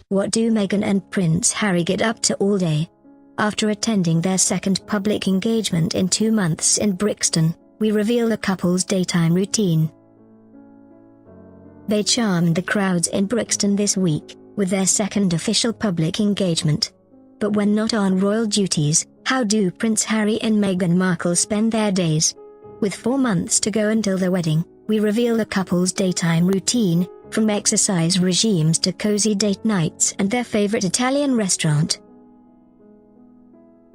What do Meghan and Prince Harry get up to all day? After attending their second public engagement in 2 months in Brixton, we reveal the couple's daytime routine. They charmed the crowds in Brixton this week, with their second official public engagement. But when not on royal duties, how do Prince Harry and Meghan Markle spend their days? With 4 months to go until the wedding, we reveal the couple's daytime routine, from exercise regimes to cozy date nights and their favorite Italian restaurant.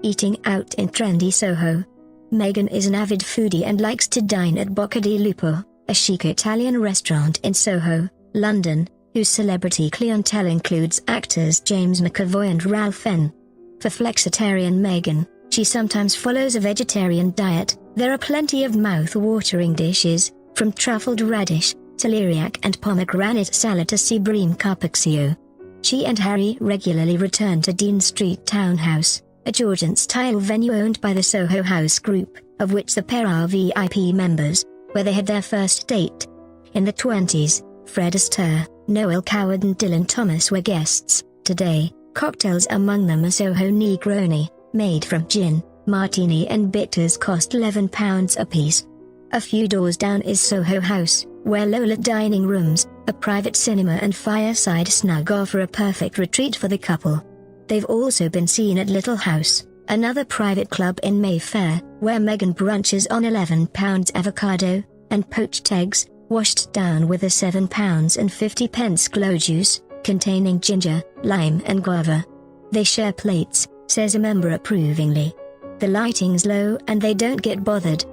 Eating out in trendy Soho. Meghan is an avid foodie and likes to dine at Bocca di Lupo, a chic Italian restaurant in Soho, London, whose celebrity clientele includes actors James McAvoy and Ralph Fiennes. For flexitarian Meghan, she sometimes follows a vegetarian diet. There are plenty of mouth-watering dishes, from truffled radish, celeriac and pomegranate salad to sea bream carpaccio. She and Harry regularly return to Dean Street Townhouse, a Georgian-style venue owned by the Soho House Group, of which the pair are VIP members, where they had their first date. In the 20s, Fred Astaire, Noel Coward and Dylan Thomas were guests. Today, cocktails among them a Soho Negroni, made from gin, martini and bitters cost £11 apiece. A few doors down is Soho House, where Lola dining rooms, a private cinema and fireside snug offer a perfect retreat for the couple. They've also been seen at Little House, another private club in Mayfair, where Meghan brunches on £11 avocado and poached eggs, washed down with a £7.50 glow juice, containing ginger, lime and guava. They share plates, says a member approvingly. The lighting's low and they don't get bothered.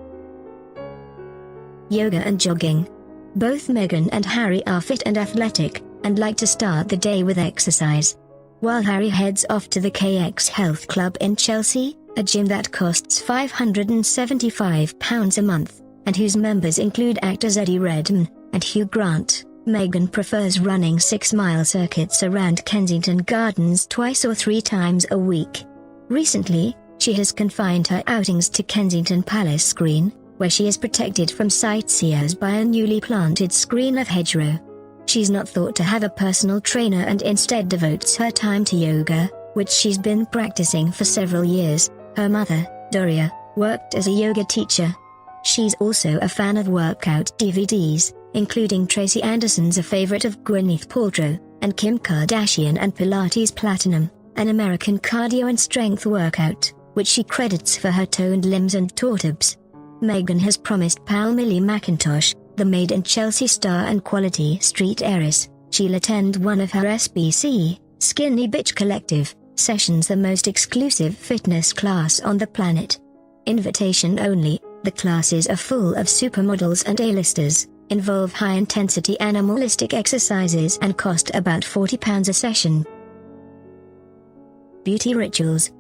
Yoga and jogging. Both Meghan and Harry are fit and athletic, and like to start the day with exercise. While Harry heads off to the KX Health Club in Chelsea, a gym that costs £575 a month, and whose members include actors Eddie Redmayne and Hugh Grant, Meghan prefers running 6-mile circuits around Kensington Gardens 2 or 3 times a week. Recently, she has confined her outings to Kensington Palace Green, where she is protected from sightseers by a newly planted screen of hedgerow. She's not thought to have a personal trainer and instead devotes her time to yoga, which she's been practicing for several years. Her mother, Doria, worked as a yoga teacher. She's also a fan of workout DVDs, including Tracy Anderson's A Favorite of Gwyneth Paltrow, and Kim Kardashian and Pilates Platinum, an American cardio and strength workout, which she credits for her toned limbs and tortabs. Meghan has promised pal Millie McIntosh, the Made in Chelsea star and Quality Street heiress, she'll attend one of her SBC, Skinny Bitch Collective, sessions, the most exclusive fitness class on the planet. Invitation only, the classes are full of supermodels and A-listers, involve high-intensity animalistic exercises and cost about £40 a session. Beauty rituals.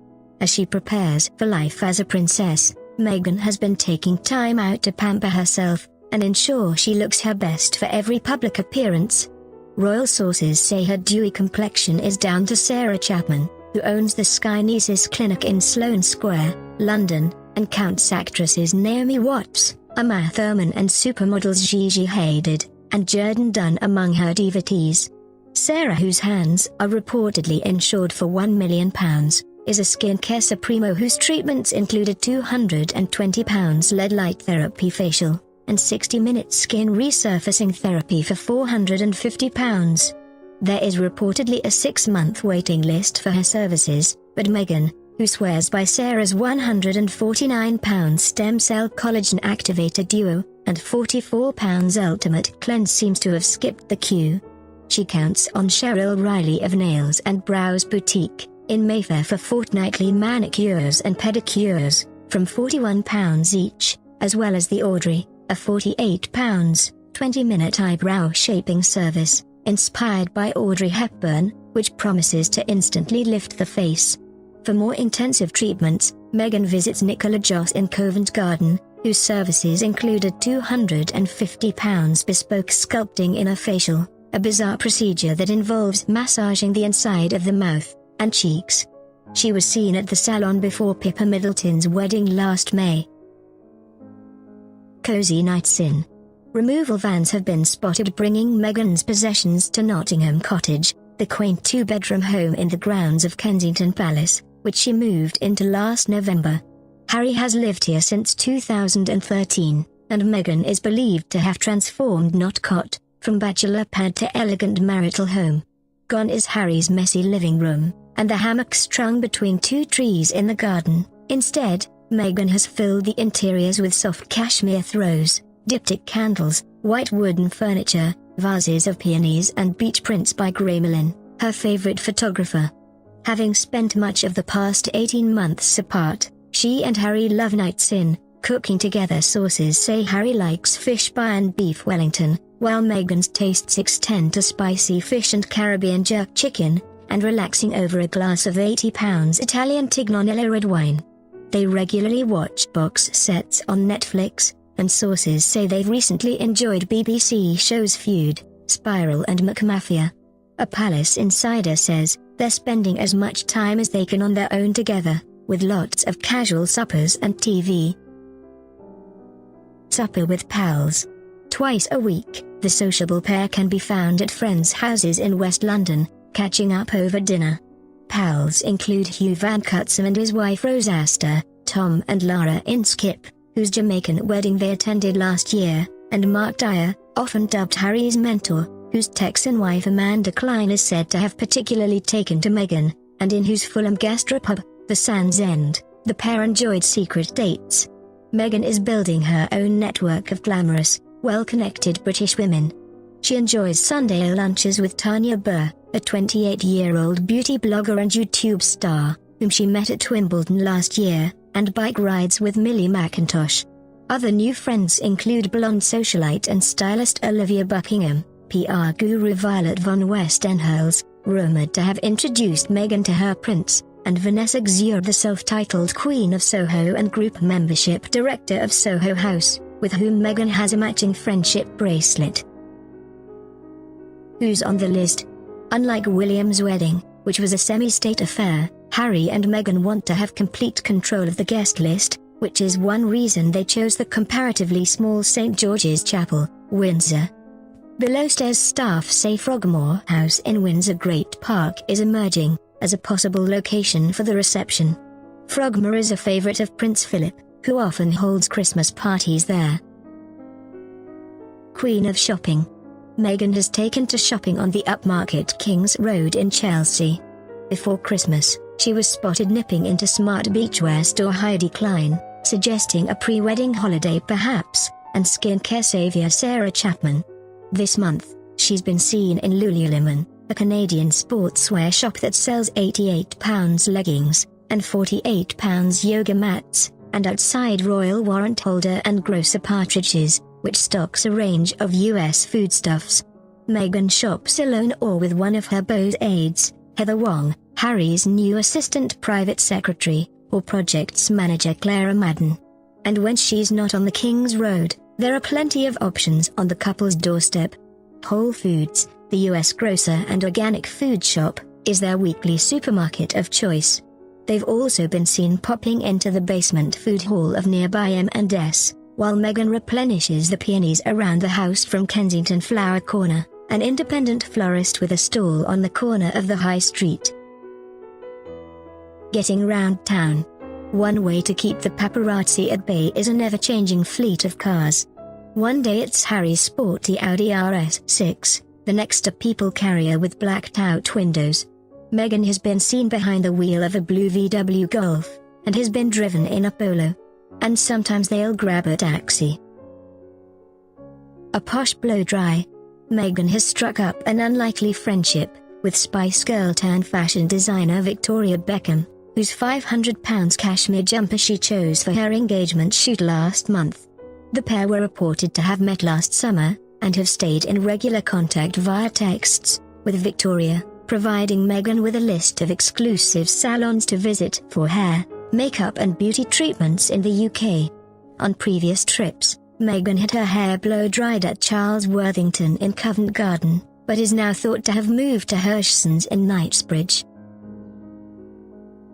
As she prepares for life as a princess, Meghan has been taking time out to pamper herself and ensure she looks her best for every public appearance. Royal sources say her dewy complexion is down to Sarah Chapman, who owns the Sky Nieces Clinic in Sloane Square, London, and counts actresses Naomi Watts, Uma Thurman and supermodels Gigi Hadid and Jordan Dunn among her devotees. Sarah, whose hands are reportedly insured for £1 million, is a skincare supremo whose treatments included £220 LED light therapy facial and 60-minute skin resurfacing therapy for £450. There is reportedly a 6-month waiting list for her services, but Meghan, who swears by Sarah's £149 stem cell collagen activator duo and £44 ultimate cleanse, seems to have skipped the queue. She counts on Cheryl Riley of Nails and Brows Boutique in Mayfair for fortnightly manicures and pedicures, from £41 each, as well as the Audrey, a £48, 20-minute eyebrow shaping service, inspired by Audrey Hepburn, which promises to instantly lift the face. For more intensive treatments, Meghan visits Nicola Joss in Covent Garden, whose services included £250 bespoke sculpting in a facial, a bizarre procedure that involves massaging the inside of the mouth and cheeks. She was seen at the salon before Pippa Middleton's wedding last May. Cozy nights in. Removal vans have been spotted bringing Meghan's possessions to Nottingham Cottage, the quaint two-bedroom home in the grounds of Kensington Palace, which she moved into last November. Harry has lived here since 2013, and Meghan is believed to have transformed Northcote from bachelor pad to elegant marital home. Gone is Harry's messy living room, and the hammock strung between two trees in the garden. Instead, Meghan has filled the interiors with soft cashmere throws, diptych candles, white wooden furniture, vases of peonies and beach prints by Graymelin, her favorite photographer. Having spent much of the past 18 months apart, she and Harry love nights in, cooking together. Sources say Harry likes fish pie and beef Wellington, while Meghan's tastes extend to spicy fish and Caribbean jerk chicken, and relaxing over a glass of £80 Italian Tignanello red wine. They regularly watch box sets on Netflix, and sources say they've recently enjoyed BBC shows Feud, Spiral and McMafia. A palace insider says they're spending as much time as they can on their own together, with lots of casual suppers and TV. Supper with pals. Twice a week, the sociable pair can be found at friends' houses in West London, catching up over dinner. Pals include Hugh Van Cutsem and his wife Rose Astor, Tom and Lara Inskip, whose Jamaican wedding they attended last year, and Mark Dyer, often dubbed Harry's mentor, whose Texan wife Amanda Klein is said to have particularly taken to Meghan, and in whose Fulham gastropub, the Sands End, the pair enjoyed secret dates. Meghan is building her own network of glamorous, well-connected British women. She enjoys Sunday lunches with Tanya Burr, a 28-year-old beauty blogger and YouTube star, whom she met at Wimbledon last year, and bike rides with Millie McIntosh. Other new friends include blonde socialite and stylist Olivia Buckingham, PR guru Violet von Westenhulst, rumored to have introduced Meghan to her prince, and Vanessa Xur, the self-titled Queen of Soho and group membership director of Soho House, with whom Meghan has a matching friendship bracelet. Who's on the list? Unlike William's wedding, which was a semi-state affair, Harry and Meghan want to have complete control of the guest list, which is one reason they chose the comparatively small St. George's Chapel, Windsor. Below-stairs staff say Frogmore House in Windsor Great Park is emerging as a possible location for the reception. Frogmore is a favourite of Prince Philip, who often holds Christmas parties there. Queen of Shopping. Meghan has taken to shopping on the upmarket King's Road in Chelsea. Before Christmas, she was spotted nipping into smart beachwear store Heidi Klein, suggesting a pre-wedding holiday perhaps, and skincare saviour Sarah Chapman. This month, she's been seen in Lululemon, a Canadian sportswear shop that sells £88 leggings, and £48 yoga mats, and outside Royal Warrant Holder and Grocer Partridge's, which stocks a range of US foodstuffs. Meghan shops alone or with one of her beaux aides, Heather Wong, Harry's new assistant private secretary, or projects manager Clara Madden. And when she's not on the King's Road, there are plenty of options on the couple's doorstep. Whole Foods, the US grocer and organic food shop, is their weekly supermarket of choice. They've also been seen popping into the basement food hall of nearby M&S, while Meghan replenishes the peonies around the house from Kensington Flower Corner, an independent florist with a stall on the corner of the High Street. Getting round town. One way to keep the paparazzi at bay is a never-changing fleet of cars. One day it's Harry's sporty Audi RS6, the next a people carrier with blacked-out windows. Meghan has been seen behind the wheel of a blue VW Golf, and has been driven in a Polo. And sometimes they'll grab a taxi. A posh blow-dry. Meghan has struck up an unlikely friendship with Spice Girl-turned-fashion designer Victoria Beckham, whose £500 cashmere jumper she chose for her engagement shoot last month. The pair were reported to have met last summer, and have stayed in regular contact via texts, with Victoria providing Meghan with a list of exclusive salons to visit for hair, makeup and beauty treatments in the UK. On previous trips, Meghan had her hair blow-dried at Charles Worthington in Covent Garden, but is now thought to have moved to Herschson's in Knightsbridge.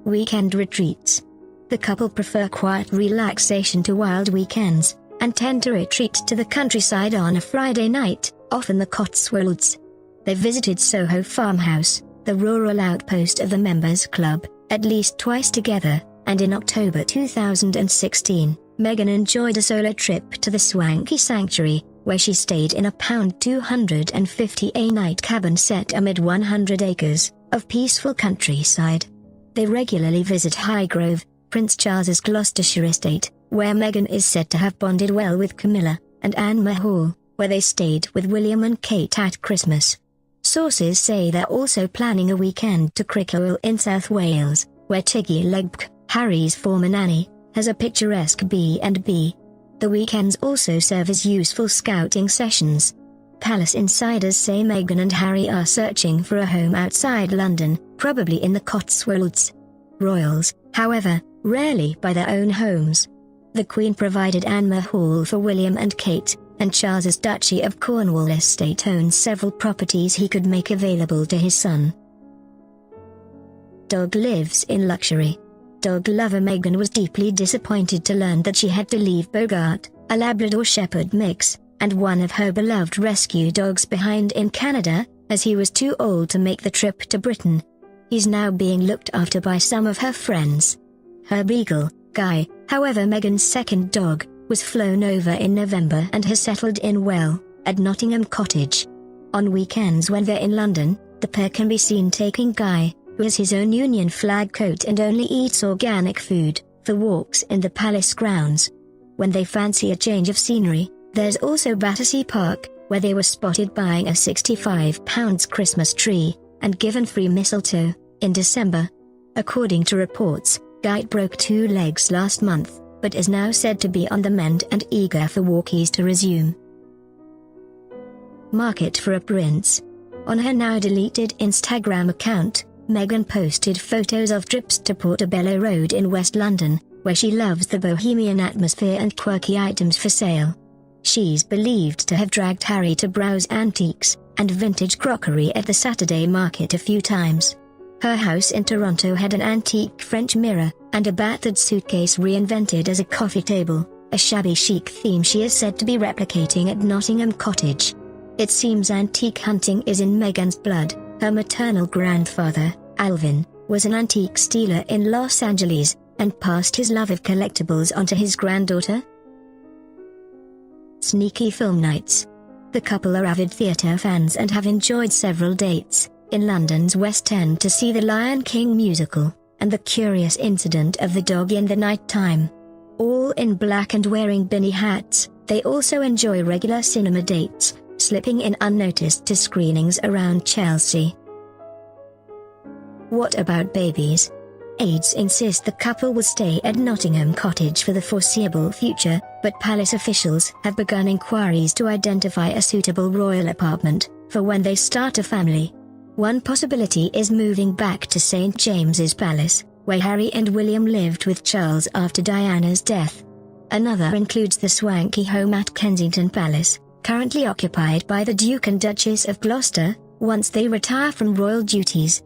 Weekend retreats. The couple prefer quiet relaxation to wild weekends, and tend to retreat to the countryside on a Friday night, often the Cotswolds. They visited Soho Farmhouse, the rural outpost of the Members Club, at least twice together, and in October 2016, Meghan enjoyed a solo trip to the swanky sanctuary, where she stayed in a £250 cabin set amid 100 acres of peaceful countryside. They regularly visit Highgrove, Prince Charles's Gloucestershire estate, where Meghan is said to have bonded well with Camilla, and Anne Hall, where they stayed with William and Kate at Christmas. Sources say they're also planning a weekend to Crickhowell in South Wales, where Tiggy Legbke, Harry's former nanny, has a picturesque B&B. The weekends also serve as useful scouting sessions. Palace insiders say Meghan and Harry are searching for a home outside London, probably in the Cotswolds. Royals, however, rarely buy their own homes. The Queen provided Anne Hall for William and Kate, and Charles's Duchy of Cornwall estate owns several properties he could make available to his son. Dog lives in luxury. Dog lover Meghan was deeply disappointed to learn that she had to leave Bogart, a Labrador Shepherd mix, and one of her beloved rescue dogs behind in Canada, as he was too old to make the trip to Britain. He's now being looked after by some of her friends. Her beagle, Guy, however, Meghan's second dog, was flown over in November and has settled in well at Nottingham Cottage. On weekends when they're in London, the pair can be seen taking Guy, who has his own Union flag coat and only eats organic food, for walks in the palace grounds. When they fancy a change of scenery, there's also Battersea Park, where they were spotted buying a £65 Christmas tree and given free mistletoe in December. According to reports, Guy broke 2 legs last month, but is now said to be on the mend and eager for walkies to resume. Market for a prince. On her now deleted Instagram account, Meghan posted photos of trips to Portobello Road in West London, where she loves the bohemian atmosphere and quirky items for sale. She's believed to have dragged Harry to browse antiques and vintage crockery at the Saturday market a few times. Her house in Toronto had an antique French mirror and a battered suitcase reinvented as a coffee table, a shabby chic theme she is said to be replicating at Nottingham Cottage. It seems antique hunting is in Meghan's blood. Her maternal grandfather, Alvin, was an antique stealer in Los Angeles, and passed his love of collectibles onto his granddaughter. Sneaky film nights. The couple are avid theatre fans and have enjoyed several dates in London's West End to see the Lion King musical, and the curious incident of the dog in the night time. All in black and wearing beanie hats, they also enjoy regular cinema dates, slipping in unnoticed to screenings around Chelsea. What about babies? Aides insist the couple will stay at Nottingham Cottage for the foreseeable future, but palace officials have begun inquiries to identify a suitable royal apartment for when they start a family. One possibility is moving back to St James's Palace, where Harry and William lived with Charles after Diana's death. Another includes the swanky home at Kensington Palace, currently occupied by the Duke and Duchess of Gloucester, once they retire from royal duties.